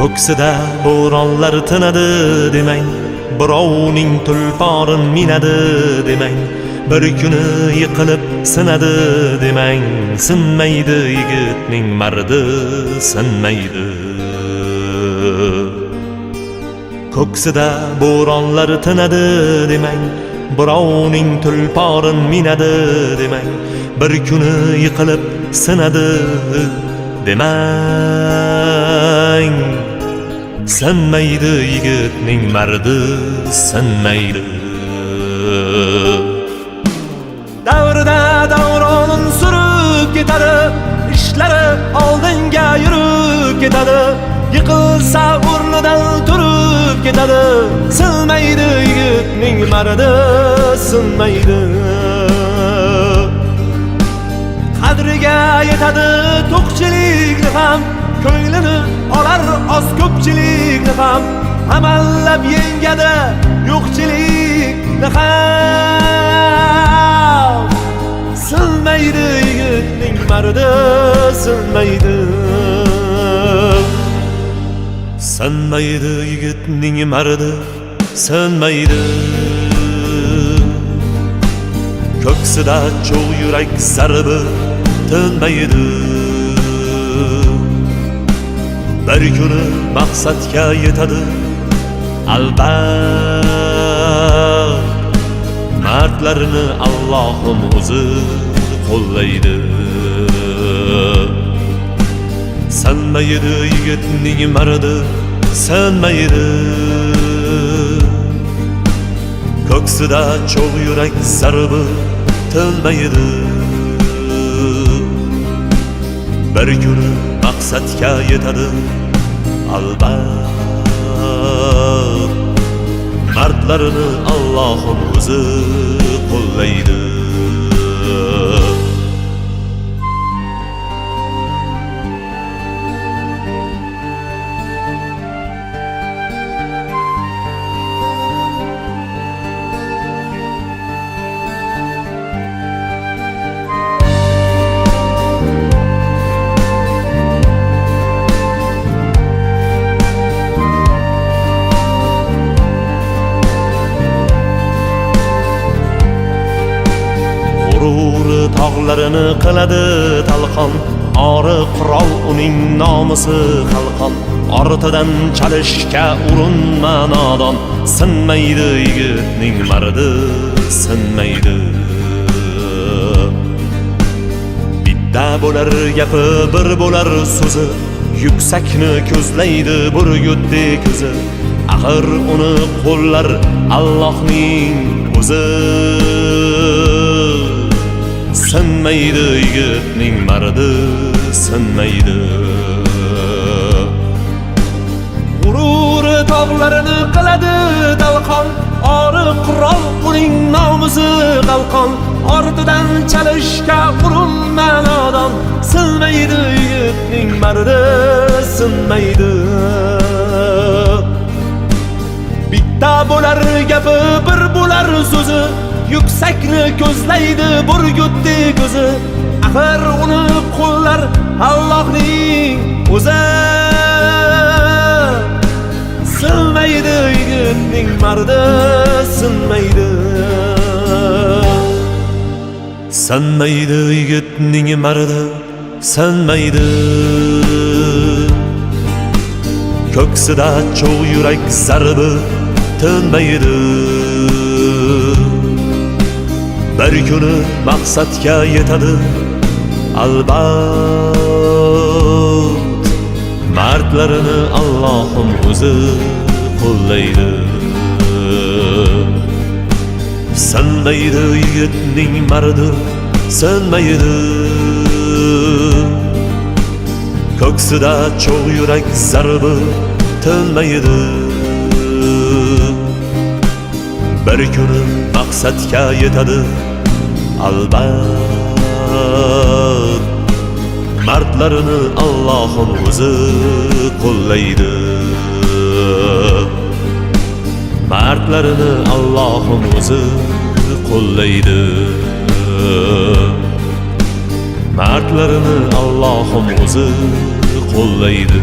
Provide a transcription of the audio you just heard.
Ko'ksida bo'ronlar tinadi demang, birovning tulporin minadi demang, bir kuni yiqilib sinadi demang, sinmaydi yigitning mardi, sinmaydi. Ko'ksida bo'ronlar tinadi demang, birovning tulporin minadi demang, bir kuni yiqilib sinadi demang, sinmaydi yigitning mardi, sinmaydi. Davrida davronin surib ketadi, ishlari oldinga yurib ketadi, yiqilsa o'rnidan turib ketadi, sinmaydi yigitning mardi, sinmaydi. Qadriga yetadi to'qchilikni ham, ko'nglini olar oz ko'pchilikni ham, amallab yengadi yo'qchilikni ham, sinmaydi yigitning mardi, sinmaydi. Sinmaydi yigitning mardi, sinmaydi. Ko'ksida cho'g' yurak zarbi tinmaydi. Bir kuni maqsadga yetadi albat, mardlarini Allohim o'zi qo'llaydi. Sinmaydi yigitning mardi, sinmaydi. Ko'ksida cho'g' yurak zarbi tinmaydi. Bir kuni maqsadga yetadi albat, mardlarini Allohim o'zi qo'llaydi. Tog'larini qiladi talqon, ori qurol uning nomusi qalqon. Ortidan chalishga urinma nodon, sinmaydi yigitning mardi, sinmaydi. Bitta bo'lar gapi, bir bo'lar so'zi, yuksakni ko'zlaydi burgutdi ko'zi. Axir uni qo'llar Allohning o'zi. Sinmaydi yigitning mardi, sinmaydi. G'ururi tog'larini qiladi talqon, ori qurol uning nomusi qalqon. Ortidan chalishga urinma nodon, sinmaydi yigitning mardi, sinmaydi. Bitta bo'lar gapi, bir bo'lar so'zi, yuksakni ko'zlaydi burgutdi ko'zi. Axir uni qo'llar Allohning o'zi. Sinmaydi yigitning mardi, sinmaydi. Sinmaydi yigitning mardi, sinmaydi. Ko'ksida cho'g' yurak zarbi tinmaydi. Bir kuni maqsadga yetadi albat, mardlarini Allohim o'zi qo'llaydi. Sinmaydi yigitning mardi, sinmaydi. Ko'ksida cho'g' yurak zarbi tinmaydi. Bir kuni maqsadga yetadi albat, mardlarini Allohim o'zi qo'llaydi. Mardlarini Allohim o'zi qo'llaydi. Mardlarini Allohim o'zi qo'llaydi.